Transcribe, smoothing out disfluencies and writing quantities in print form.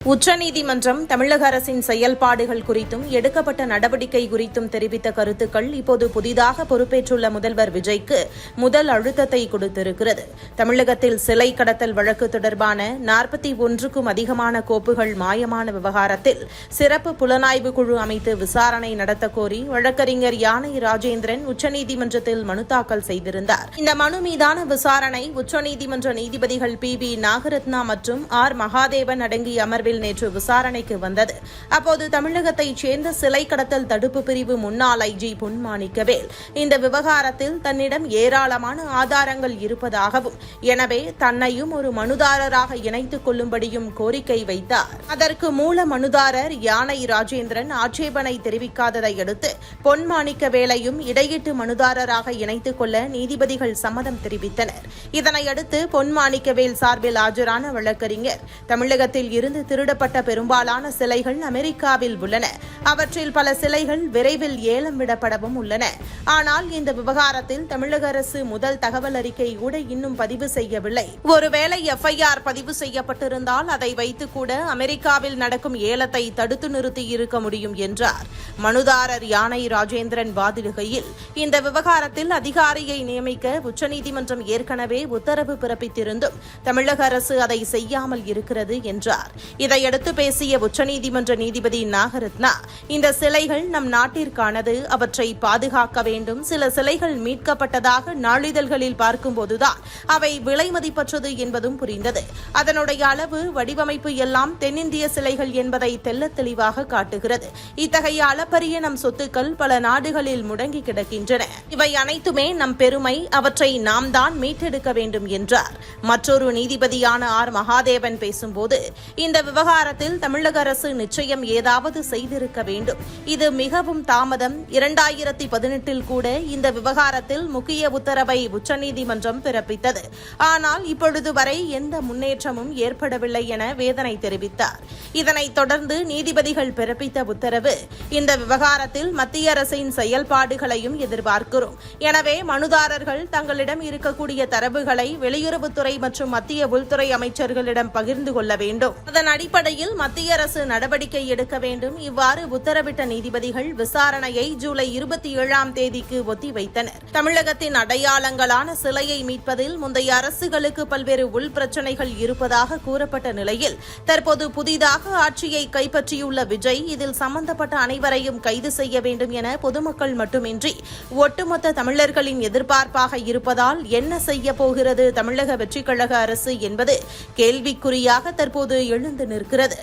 உச்சநீதிமன்றம் தமிழக அரசின் செயல்பாடுகள் குறித்தும் எடுக்கப்பட்ட நடவடிக்கை குறித்தும் தெரிவித்த கருத்துக்கள் இப்போது புதிதாக பொறுப்பேற்றுள்ள முதல்வர் விஜய்க்கு முதல் அழுத்தத்தை கொடுத்திருக்கிறது. தமிழகத்தில் சிலை கடத்தல் வழக்கு தொடர்பான 41க்கும் அதிகமான கோப்புகள் மாயமான விவகாரத்தில் சிறப்பு புலனாய்வு குழு அமைத்து விசாரணை நடத்த கோரி வழக்கறிஞர் யானை ராஜேந்திரன் உச்சநீதிமன்றத்தில் மனு தாக்கல் செய்திருந்தார். இந்த மனு மீதான விசாரணை உச்சநீதிமன்ற நீதிபதிகள் பி. நாகரத்னா மற்றும் ஆர். மகாதேவன் அடங்கிய அமர்வில் நேற்று விசாரணைக்கு வந்தது. அப்போது தமிழகத்தைச் சேர்ந்த சிலை கடத்தல் தடுப்பு பிரிவு முன்னாள் ஐஜி பொன் மாணிக்கவேல் இந்த விவகாரத்தில் தன்னிடம் ஏராளமான ஆதாரங்கள் இருப்பதாகவும், எனவே தன்னையும் ஒரு மனுதாரராக இணைத்துக் கொள்ளும்படியும் கோரிக்கை வைத்தார். அதற்கு மூல மனுதாரர் யானை ராஜேந்திரன் ஆட்சேபனை தெரிவிக்காததை அடுத்து பொன் மாணிக்கவேலையும் இடையீட்டு மனுதாரராக இணைத்துக் கொள்ள நீதிபதிகள் சம்மதம் தெரிவித்தனர். இதனையடுத்து பொன் மாணிக்கவேல் சார்பில் ஆஜரான வழக்கறிஞர் தமிழகத்தில் இருந்து திருடப்பட்ட பெரும்பாலான சிலைகள் அமெரிக்காவில் உள்ளன. அவற்றில் பல சிலைகள் விரைவில் ஏலம் விடப்படவும் உள்ளன. ஆனால் இந்த விவகாரத்தில் தமிழக அரசு முதல் தகவல் அறிக்கை கூட இன்னும் பதிவு செய்யவில்லை. ஒருவேளை எஃப்ஐஆர் பதிவு செய்யப்பட்டிருந்தால் அதை வைத்து கூட அமெரிக்காவில் நடக்கும் ஏலத்தை தடுத்து நிறுத்தி இருக்க முடியும் என்றார். மனுதாரர் யானை ராஜேந்திரன் வாதிடுகையில், இந்த விவகாரத்தில் அதிகாரியை நியமிக்க உச்சநீதிமன்றம் ஏற்கனவே உத்தரவு பிறப்பித்திருந்தும் தமிழக அரசு அதை செய்யாமல் இருக்கிறது என்றார். இதையடுத்து பேசிய உச்சநீதிமன்ற நீதிபதி நாகரத்னா, இந்த சிலைகள் நம் நாட்டிற்கானது, அவற்றை பாதுகாக்க வேண்டும். சில சிலைகள் மீட்கப்பட்டதாக நாளிதழ்களில் பார்க்கும்போதுதான் அவை விலை மதிப்பற்றது என்பதும் புரிந்தது. அதனுடைய அளவு, வடிவமைப்பு எல்லாம் தென்னிந்திய சிலைகள் என்பதை தெள்ளத் தெளிவாக காட்டுகிறது. இத்தகைய அளப்பரிய நம் சொத்துக்கள் பல நாடுகளில் முடங்கி கிடக்கின்றன. இவை அனைத்துமே நம் பெருமை, அவற்றை நாம் தான் மீட்டெடுக்க வேண்டும் என்றார். மற்றொரு நீதிபதியான ஆர். மகாதேவன் பேசும்போது, இந்த விவகாரத்தில் தமிழக அரசு நிச்சயம் ஏதாவது செய்திருக்க வேண்டும். இது மிகவும் தாமதம். 2018 கூட இந்த விவகாரத்தில் முக்கிய உத்தரவை உச்சநீதிமன்றம் பிறப்பித்தது. ஆனால் இப்பொழுது வரை எந்த முன்னேற்றமும் ஏற்படவில்லை என வேதனை தெரிவித்தார். இதனைத் தொடர்ந்து நீதிபதிகள் பிறப்பித்த உத்தரவு, இந்த விவகாரத்தில் மத்திய அரசின் செயல்பாடுகளையும் எதிர்பார்க்கிறோம். எனவே மனுதாரர்கள் தங்களிடம் இருக்கக்கூடிய தரவுகளை வெளியுறவுத்துறை மற்றும் மத்திய உள்துறை அமைச்சர்களிடம் பகிர்ந்து கொள்ள வேண்டும். அதன் அடிப்படையில் மத்திய அரசு நடவடிக்கை எடுக்க வேண்டும். இவ்வாறு உத்தரவிட்ட நீதிபதிகள் விசாரணையை ஜூலை 27ஆம் தேதிக்கு ஒத்திவைத்தனர். தமிழகத்தின் அடையாளங்களான சிலையை மீட்பதில் முந்தைய அரசுகளுக்கு பல்வேறு உள் பிரச்சினைகள் இருப்பதாக கூறப்பட்ட நிலையில் தற்போது புதிதாக ஆட்சியை கைப்பற்றியுள்ள விஜய் இதில் சம்பந்தப்பட்ட அனைவரையும் கைது செய்ய வேண்டும் என பொதுமக்கள் மட்டுமின்றி ஒட்டுமொத்த தமிழர்களின் எதிர்பார்ப்பாக இருப்பதால் என்ன செய்ய போகிறது தமிழக வெற்றிக் கழக அரசு என்பது கேள்விக்குறியாக தற்போது எழுந்து நிற்கிறது.